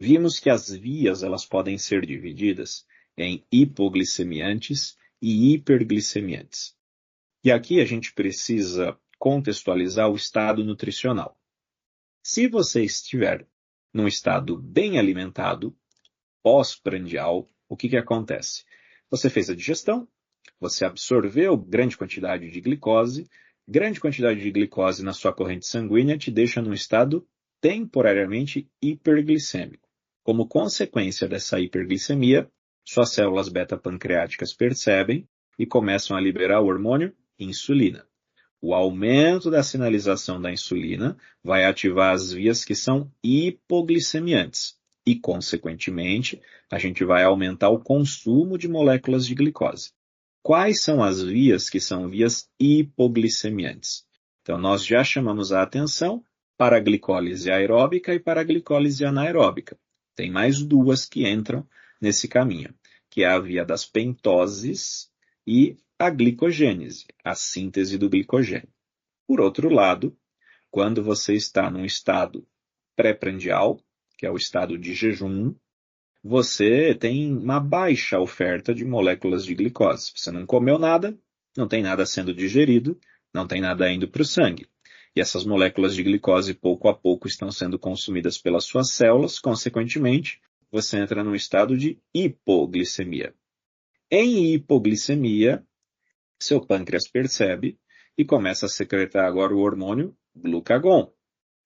Vimos que as vias elas podem ser divididas em hipoglicemiantes e hiperglicemiantes. E aqui a gente precisa contextualizar o estado nutricional. Se você estiver num estado bem alimentado, pós-prandial, o que acontece? Você fez a digestão, você absorveu grande quantidade de glicose na sua corrente sanguínea te deixa num estado temporariamente hiperglicêmico. Como consequência dessa hiperglicemia, suas células beta-pancreáticas percebem e começam a liberar o hormônio insulina. O aumento da sinalização da insulina vai ativar as vias que são hipoglicemiantes e, consequentemente, a gente vai aumentar o consumo de moléculas de glicose. Quais são as vias que são vias hipoglicemiantes? Então, nós já chamamos a atenção para a glicólise aeróbica e para a glicólise anaeróbica. Tem mais duas que entram nesse caminho, que é a via das pentoses e a glicogênese, a síntese do glicogênio. Por outro lado, quando você está num estado pré-prandial, que é o estado de jejum, você tem uma baixa oferta de moléculas de glicose. Você não comeu nada, não tem nada sendo digerido, não tem nada indo para o sangue. E essas moléculas de glicose, pouco a pouco, estão sendo consumidas pelas suas células, consequentemente, você entra num estado de hipoglicemia. Em hipoglicemia, seu pâncreas percebe e começa a secretar agora o hormônio glucagon.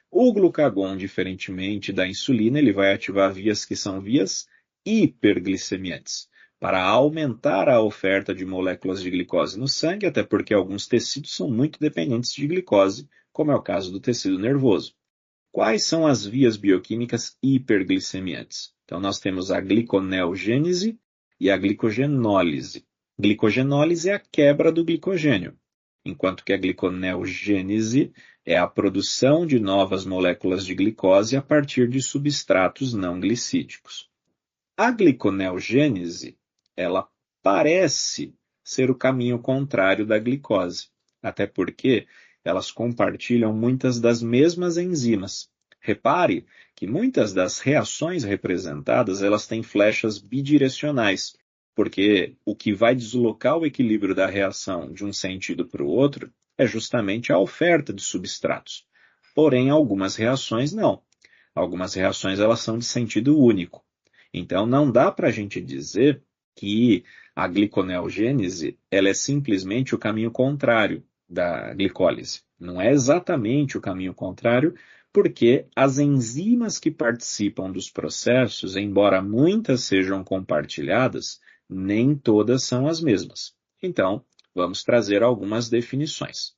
O glucagon, diferentemente da insulina, ele vai ativar vias que são vias hiperglicemiantes, para aumentar a oferta de moléculas de glicose no sangue, até porque alguns tecidos são muito dependentes de glicose, como é o caso do tecido nervoso. Quais são as vias bioquímicas hiperglicemiantes? Então, nós temos a gliconeogênese e a glicogenólise. Glicogenólise é a quebra do glicogênio, enquanto que a gliconeogênese é a produção de novas moléculas de glicose a partir de substratos não glicídicos. A gliconeogênese, ela parece ser o caminho contrário da glicose, até porque elas compartilham muitas das mesmas enzimas. Repare que muitas das reações representadas, elas têm flechas bidirecionais, porque o que vai deslocar o equilíbrio da reação de um sentido para o outro é justamente a oferta de substratos. Porém, algumas reações não. Algumas reações elas são de sentido único. Então, não dá para a gente dizer que a gliconeogênese ela é simplesmente o caminho contrário da glicólise. Não é exatamente o caminho contrário, porque as enzimas que participam dos processos, embora muitas sejam compartilhadas, nem todas são as mesmas. Então, vamos trazer algumas definições.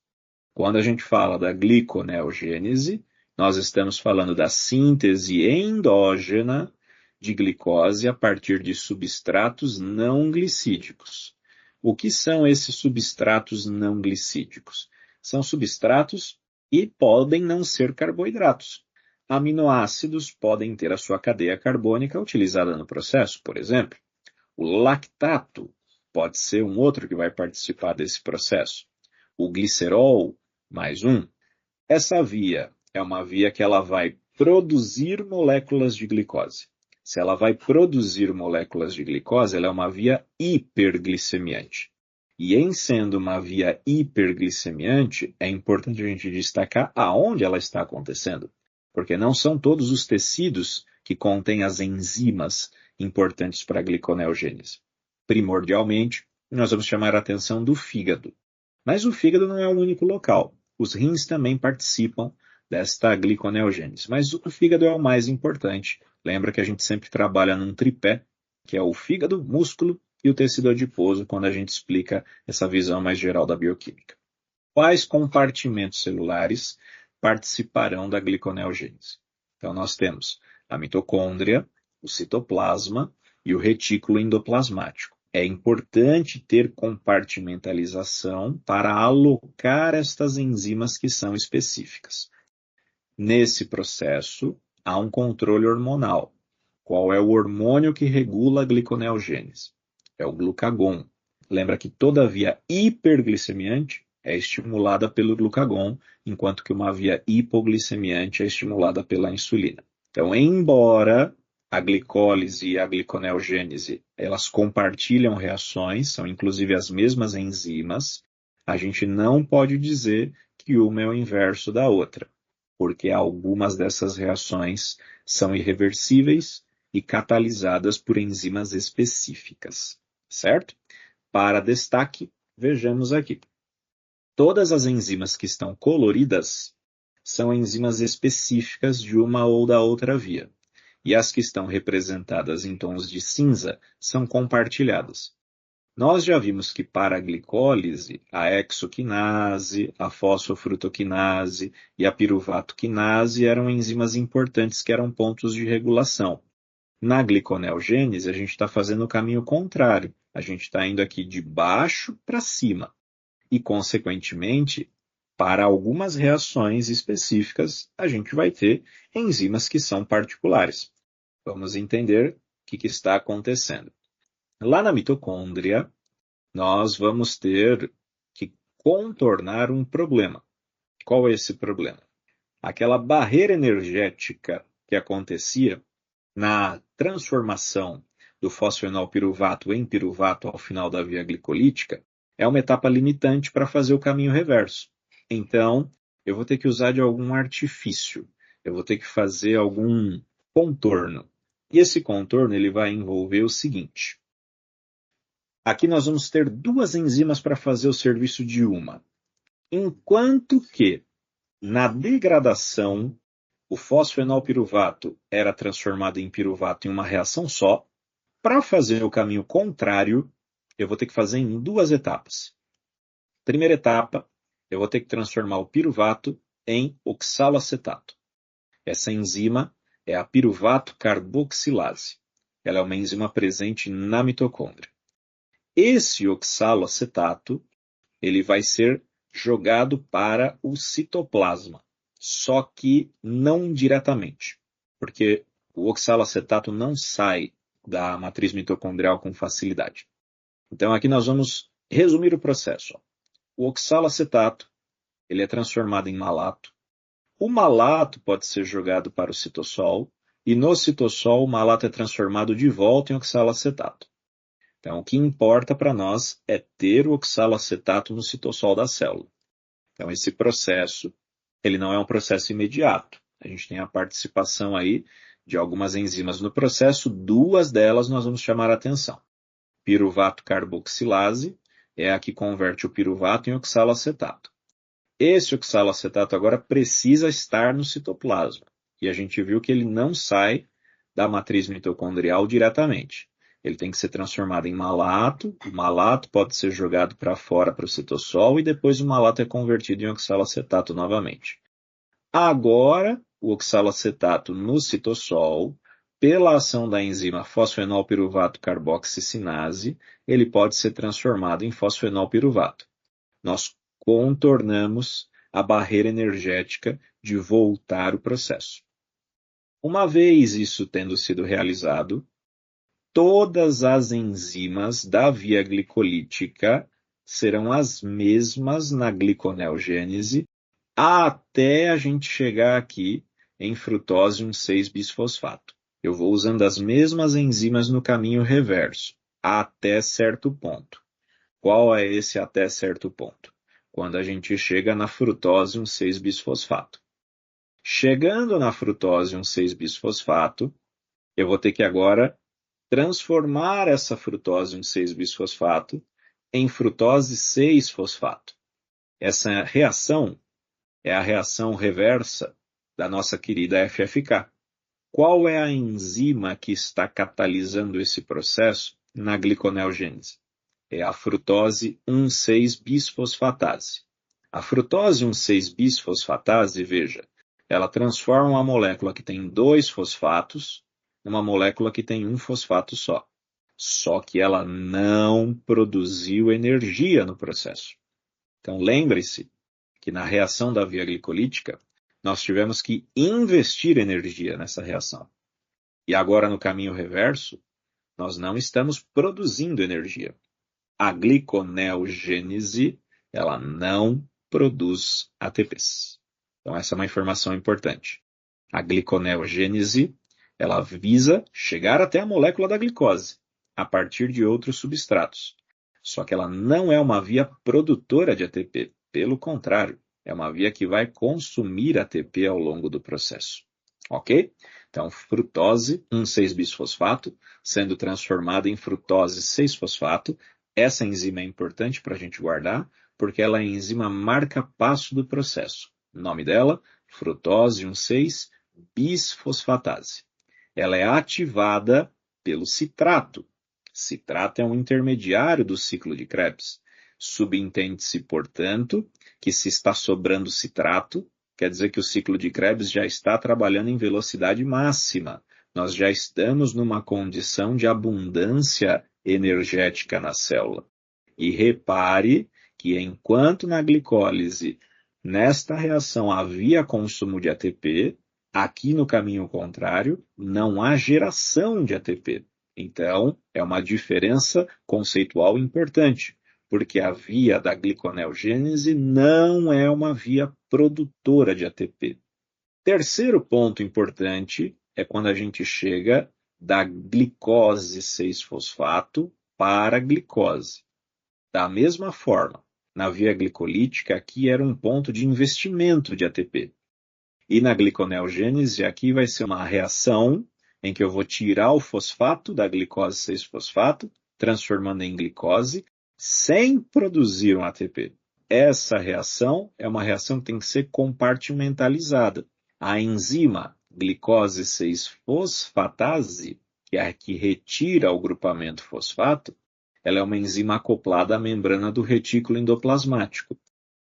Quando a gente fala da gliconeogênese, nós estamos falando da síntese endógena de glicose a partir de substratos não glicídicos. O que são esses substratos não glicídicos? São substratos e podem não ser carboidratos. Aminoácidos podem ter a sua cadeia carbônica utilizada no processo, por exemplo. O lactato pode ser um outro que vai participar desse processo. O glicerol, mais um. Essa via é uma via que ela vai produzir moléculas de glicose. Se ela vai produzir moléculas de glicose, ela é uma via hiperglicemiante. E em sendo uma via hiperglicemiante, é importante a gente destacar aonde ela está acontecendo, porque não são todos os tecidos que contêm as enzimas importantes para a gliconeogênese. Primordialmente, nós vamos chamar a atenção do fígado. Mas o fígado não é o único local. Os rins também participam desta gliconeogênese, mas o fígado é o mais importante. Lembra que a gente sempre trabalha num tripé, que é o fígado, músculo e o tecido adiposo, quando a gente explica essa visão mais geral da bioquímica. Quais compartimentos celulares participarão da gliconeogênese? Então, nós temos a mitocôndria, o citoplasma e o retículo endoplasmático. É importante ter compartimentalização para alocar estas enzimas que são específicas. Nesse processo, há um controle hormonal. Qual é o hormônio que regula a gliconeogênese? É o glucagon. Lembra que toda via hiperglicemiante é estimulada pelo glucagon, enquanto que uma via hipoglicemiante é estimulada pela insulina. Então, embora a glicólise e a gliconeogênese, elas compartilham reações, são inclusive as mesmas enzimas. A gente não pode dizer que uma é o inverso da outra, porque algumas dessas reações são irreversíveis e catalisadas por enzimas específicas, certo? Para destaque, vejamos aqui. Todas as enzimas que estão coloridas são enzimas específicas de uma ou da outra via. E as que estão representadas em tons de cinza são compartilhadas. Nós já vimos que para a glicólise, a hexoquinase, a fosfofrutoquinase e a piruvatoquinase eram enzimas importantes que eram pontos de regulação. Na gliconeogênese, a gente está fazendo o caminho contrário. A gente está indo aqui de baixo para cima. E, consequentemente, para algumas reações específicas, a gente vai ter enzimas que são particulares. Vamos entender o que está acontecendo. Lá na mitocôndria, nós vamos ter que contornar um problema. Qual é esse problema? Aquela barreira energética que acontecia na transformação do fosfenolpiruvato em piruvato ao final da via glicolítica é uma etapa limitante para fazer o caminho reverso. Então, eu vou ter que usar de algum artifício. Eu vou ter que fazer algum contorno. E esse contorno ele vai envolver o seguinte. Aqui nós vamos ter duas enzimas para fazer o serviço de uma. Enquanto que, na degradação, o fosfenolpiruvato era transformado em piruvato em uma reação só, para fazer o caminho contrário, eu vou ter que fazer em duas etapas. Primeira etapa, eu vou ter que transformar o piruvato em oxaloacetato. Essa enzima é a piruvato carboxilase. Ela é uma enzima presente na mitocôndria. Esse oxaloacetato, ele vai ser jogado para o citoplasma, só que não diretamente, porque o oxaloacetato não sai da matriz mitocondrial com facilidade. Então aqui nós vamos resumir o processo. O oxaloacetato, ele é transformado em malato. O malato pode ser jogado para o citossol, e no citossol o malato é transformado de volta em oxaloacetato. Então, o que importa para nós é ter o oxaloacetato no citossol da célula. Então, esse processo, ele não é um processo imediato. A gente tem a participação aí de algumas enzimas no processo, duas delas nós vamos chamar a atenção. Piruvato carboxilase é a que converte o piruvato em oxaloacetato. Esse oxaloacetato agora precisa estar no citoplasma. E a gente viu que ele não sai da matriz mitocondrial diretamente. Ele tem que ser transformado em malato, o malato pode ser jogado para fora para o citossol e depois o malato é convertido em oxaloacetato novamente. Agora, o oxaloacetato no citossol, pela ação da enzima fosfenolpiruvato carboxicinase, ele pode ser transformado em fosfenolpiruvato. Nós contornamos a barreira energética de voltar o processo. Uma vez isso tendo sido realizado, todas as enzimas da via glicolítica serão as mesmas na gliconeogênese até a gente chegar aqui em frutose 1,6-bisfosfato. Eu vou usando as mesmas enzimas no caminho reverso, até certo ponto. Qual é esse até certo ponto? Quando a gente chega na frutose 1,6-bisfosfato. Chegando na frutose 1,6-bisfosfato, eu vou ter que agora transformar essa frutose 1,6-bisfosfato em frutose 6-fosfato. Essa reação é a reação reversa da nossa querida FFK. Qual é a enzima que está catalisando esse processo na gliconeogênese? É a frutose 1,6-bisfosfatase. A frutose 1,6-bisfosfatase, veja, ela transforma uma molécula que tem 2 fosfatos numa molécula que tem um fosfato só. Só que ela não produziu energia no processo. Então lembre-se que na reação da via glicolítica, nós tivemos que investir energia nessa reação. E agora no caminho reverso, nós não estamos produzindo energia. A gliconeogênese, ela não produz ATPs. Então essa é uma informação importante. A gliconeogênese, Ela visa chegar até a molécula da glicose, a partir de outros substratos. Só que ela não é uma via produtora de ATP. Pelo contrário, é uma via que vai consumir ATP ao longo do processo. Ok? Então, frutose 1,6-bisfosfato, sendo transformada em frutose 6-fosfato. Essa enzima é importante para a gente guardar, porque ela é a enzima marca-passo do processo. O nome dela, frutose 1,6-bisfosfatase. Ela é ativada pelo citrato. Citrato é um intermediário do ciclo de Krebs. Subentende-se, portanto, que se está sobrando citrato, quer dizer que o ciclo de Krebs já está trabalhando em velocidade máxima. Nós já estamos numa condição de abundância energética na célula. E repare que enquanto na glicólise, nesta reação havia consumo de ATP, aqui no caminho contrário, não há geração de ATP. Então, é uma diferença conceitual importante, porque a via da gliconeogênese não é uma via produtora de ATP. Terceiro ponto importante é quando a gente chega da glicose 6-fosfato para a glicose. Da mesma forma, na via glicolítica, aqui era um ponto de investimento de ATP. E na gliconeogênese, aqui vai ser uma reação em que eu vou tirar o fosfato da glicose 6-fosfato, transformando em glicose, sem produzir um ATP. Essa reação é uma reação que tem que ser compartimentalizada. A enzima glicose 6-fosfatase, que é a que retira o grupamento fosfato, ela é uma enzima acoplada à membrana do retículo endoplasmático.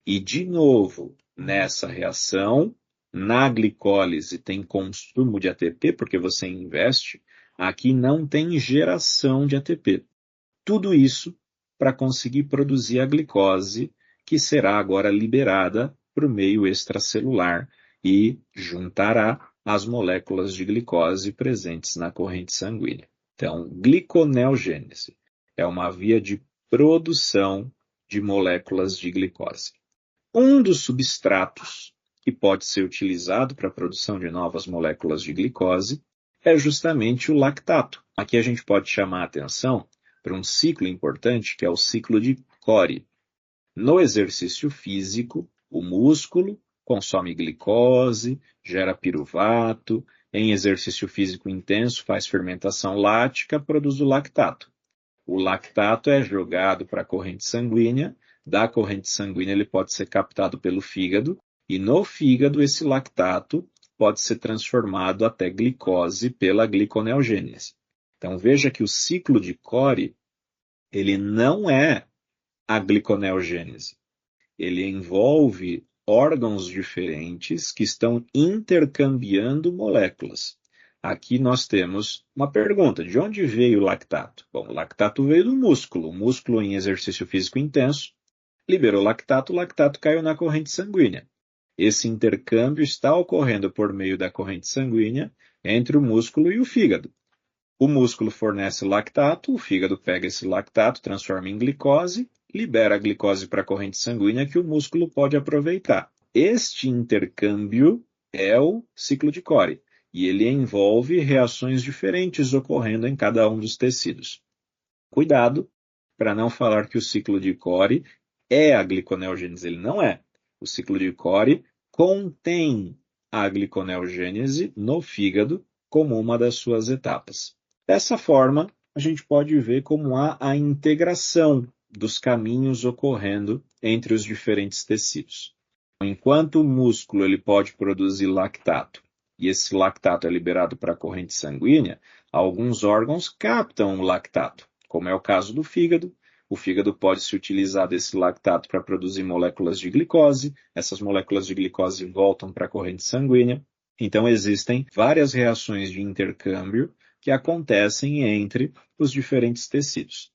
E, de novo, nessa reação, na glicólise tem consumo de ATP, porque você investe, aqui não tem geração de ATP. Tudo isso para conseguir produzir a glicose, que será agora liberada para o meio extracelular e juntará as moléculas de glicose presentes na corrente sanguínea. Então, gliconeogênese é uma via de produção de moléculas de glicose. Um dos substratos que pode ser utilizado para a produção de novas moléculas de glicose é justamente o lactato. Aqui a gente pode chamar a atenção para um ciclo importante, que é o ciclo de Cori. No exercício físico, o músculo consome glicose, gera piruvato, em exercício físico intenso faz fermentação lática, produz o lactato. O lactato é jogado para a corrente sanguínea, da corrente sanguínea ele pode ser captado pelo fígado, e no fígado esse lactato pode ser transformado até glicose pela gliconeogênese. Então veja que o ciclo de Cori, ele não é a gliconeogênese. Ele envolve órgãos diferentes que estão intercambiando moléculas. Aqui nós temos uma pergunta: de onde veio o lactato? Bom, o lactato veio do músculo. O músculo, em exercício físico intenso, liberou lactato, o lactato caiu na corrente sanguínea. Esse intercâmbio está ocorrendo por meio da corrente sanguínea entre o músculo e o fígado. O músculo fornece lactato, o fígado pega esse lactato, transforma em glicose, libera a glicose para a corrente sanguínea que o músculo pode aproveitar. Este intercâmbio é o ciclo de Cori. E ele envolve reações diferentes ocorrendo em cada um dos tecidos. Cuidado para não falar que o ciclo de Cori é a gliconeogênese. Ele não é. O ciclo de Cori contém a gliconeogênese no fígado como uma das suas etapas. Dessa forma, a gente pode ver como há a integração dos caminhos ocorrendo entre os diferentes tecidos. Enquanto o músculo ele pode produzir lactato, e esse lactato é liberado para a corrente sanguínea, alguns órgãos captam o lactato, como é o caso do fígado. O fígado pode se utilizar desse lactato para produzir moléculas de glicose, essas moléculas de glicose voltam para a corrente sanguínea. Então, existem várias reações de intercâmbio que acontecem entre os diferentes tecidos.